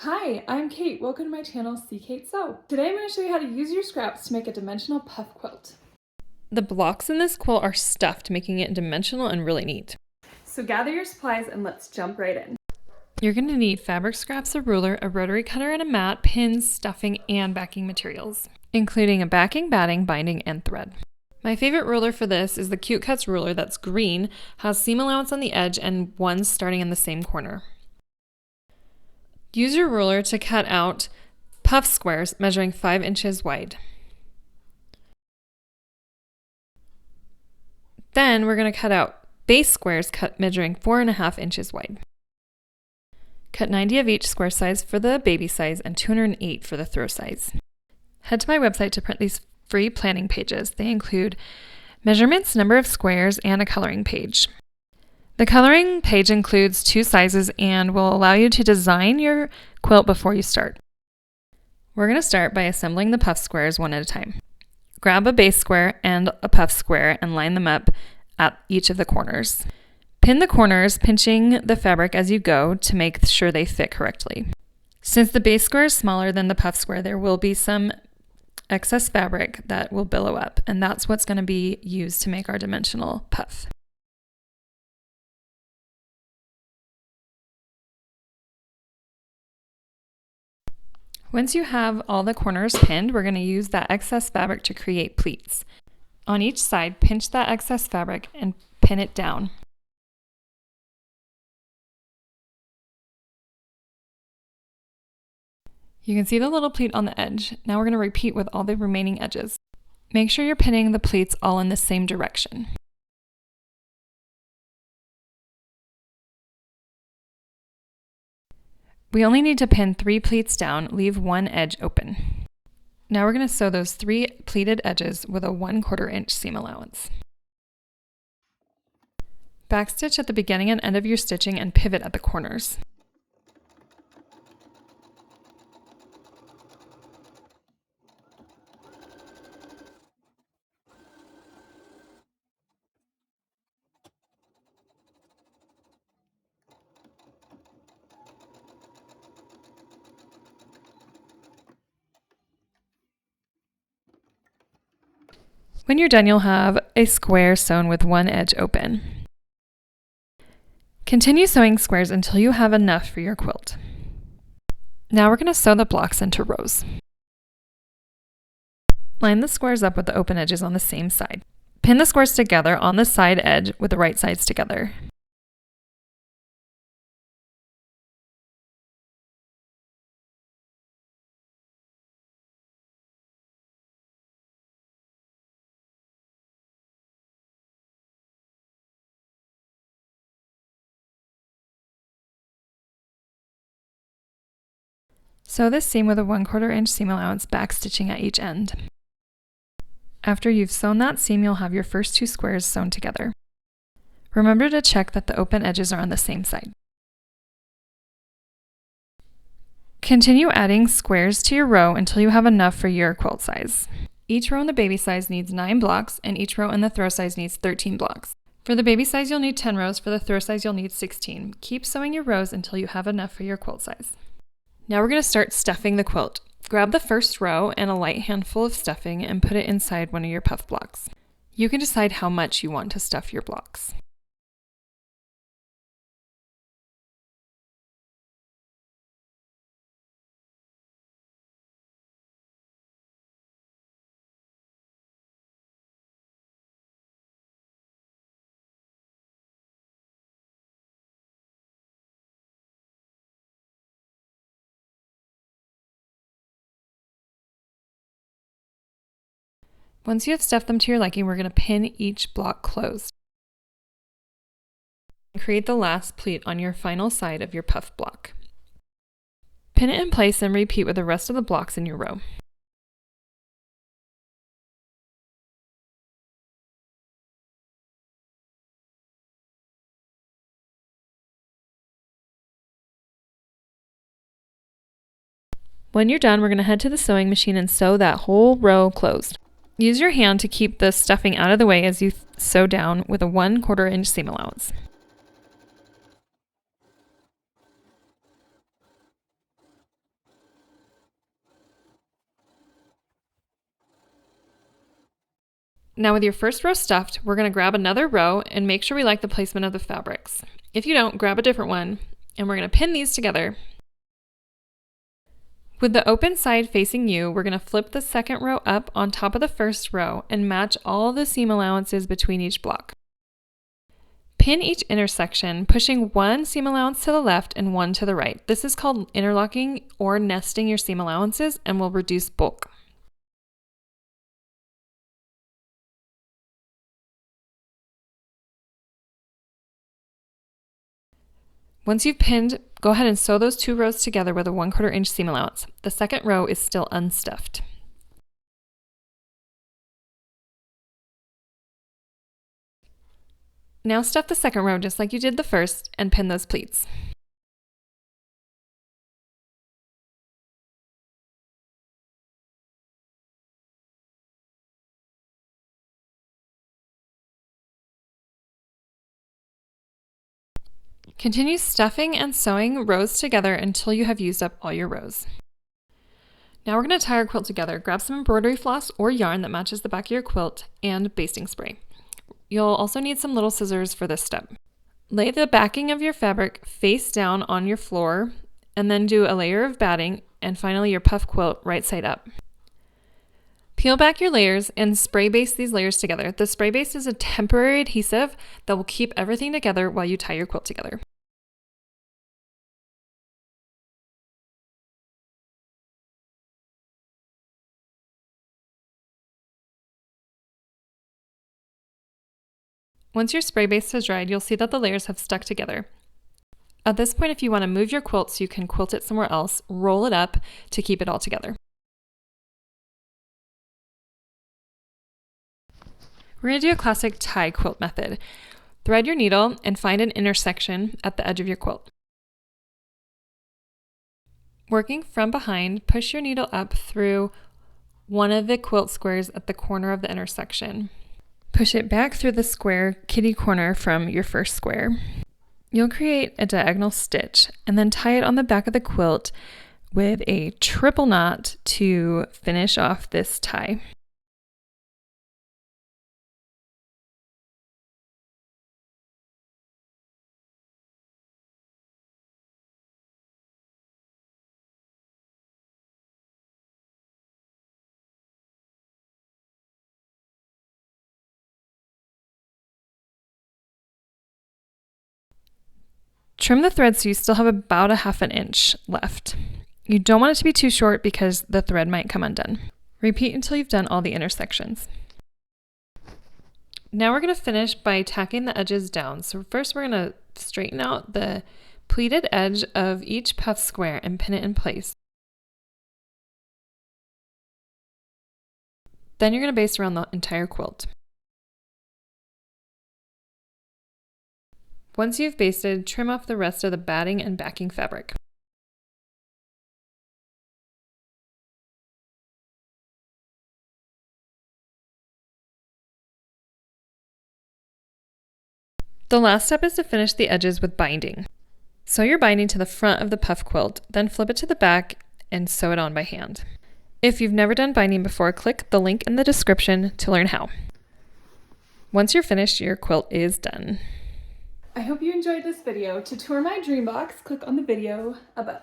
Hi, I'm Kate. Welcome to my channel, See Kate Sew. Today I'm going to show you how to use your scraps to make a dimensional puff quilt. The blocks in this quilt are stuffed, making it dimensional and really neat. So gather your supplies and let's jump right in. You're going to need fabric scraps, a ruler, a rotary cutter and a mat, pins, stuffing, and backing materials, including a backing, batting, binding, and thread. My favorite ruler for this is the Cute Cuts ruler that's green, has seam allowance on the edge, and one starting in the same corner. Use your ruler to cut out puff squares measuring 5 inches wide. Then we're going to cut out base squares measuring 4.5 inches wide. Cut 90 of each square size for the baby size and 208 for the throw size. Head to my website to print these free planning pages. They include measurements, number of squares, and a coloring page. The coloring page includes 2 sizes and will allow you to design your quilt before you start. We're going to start by assembling the puff squares one at a time. Grab a base square and a puff square and line them up at each of the corners. Pin the corners, pinching the fabric as you go to make sure they fit correctly. Since the base square is smaller than the puff square, there will be some excess fabric that will billow up, and that's what's going to be used to make our dimensional puff. Once you have all the corners pinned, we're going to use that excess fabric to create pleats. On each side, pinch that excess fabric and pin it down. You can see the little pleat on the edge. Now we're going to repeat with all the remaining edges. Make sure you're pinning the pleats all in the same direction. We only need to pin 3 pleats down, leave one edge open. Now we're going to sew those 3 pleated edges with a 1/4 inch seam allowance. Backstitch at the beginning and end of your stitching and pivot at the corners. When you're done, you'll have a square sewn with one edge open. Continue sewing squares until you have enough for your quilt. Now we're going to sew the blocks into rows. Line the squares up with the open edges on the same side. Pin the squares together on the side edge with the right sides together. Sew this seam with a 1/4 inch seam allowance, backstitching at each end. After you've sewn that seam, you'll have your first 2 squares sewn together. Remember to check that the open edges are on the same side. Continue adding squares to your row until you have enough for your quilt size. Each row in the baby size needs 9 blocks, and each row in the throw size needs 13 blocks. For the baby size, you'll need 10 rows. For the throw size, you'll need 16. Keep sewing your rows until you have enough for your quilt size. Now we're going to start stuffing the quilt. Grab the first row and a light handful of stuffing and put it inside one of your puff blocks. You can decide how much you want to stuff your blocks. Once you have stuffed them to your liking, we're going to pin each block closed. Create the last pleat on your final side of your puff block. Pin it in place and repeat with the rest of the blocks in your row. When you're done, we're going to head to the sewing machine and sew that whole row closed. Use your hand to keep the stuffing out of the way as you sew down with a 1/4 inch seam allowance. Now with your first row stuffed, we're going to grab another row and make sure we like the placement of the fabrics. If you don't, grab a different one, and we're going to pin these together. With the open side facing you, we're going to flip the second row up on top of the first row and match all the seam allowances between each block. Pin each intersection, pushing one seam allowance to the left and one to the right. This is called interlocking or nesting your seam allowances and will reduce bulk. Once you've pinned, go ahead and sew those 2 rows together with a 1/4 inch seam allowance. The second row is still unstuffed. Now stuff the second row just like you did the first and pin those pleats. Continue stuffing and sewing rows together until you have used up all your rows. Now we're going to tie our quilt together. Grab some embroidery floss or yarn that matches the back of your quilt and basting spray. You'll also need some little scissors for this step. Lay the backing of your fabric face down on your floor and then do a layer of batting and finally your puff quilt right side up. Peel back your layers and spray baste these layers together. The spray baste is a temporary adhesive that will keep everything together while you tie your quilt together. Once your spray base has dried, you'll see that the layers have stuck together. At this point, if you want to move your quilt so you can quilt it somewhere else, roll it up to keep it all together. We're going to do a classic tie quilt method. Thread your needle and find an intersection at the edge of your quilt. Working from behind, push your needle up through one of the quilt squares at the corner of the intersection. Push it back through the square kitty corner from your first square. You'll create a diagonal stitch and then tie it on the back of the quilt with a triple knot to finish off this tie. Trim the thread so you still have about 1/2 inch left. You don't want it to be too short because the thread might come undone. Repeat until you've done all the intersections. Now we're going to finish by tacking the edges down. So first we're going to straighten out the pleated edge of each puff square and pin it in place. Then you're going to baste around the entire quilt. Once you've basted, trim off the rest of the batting and backing fabric. The last step is to finish the edges with binding. Sew your binding to the front of the puff quilt, then flip it to the back and sew it on by hand. If you've never done binding before, click the link in the description to learn how. Once you're finished, your quilt is done. I hope you enjoyed this video. To tour my dream box, click on the video above.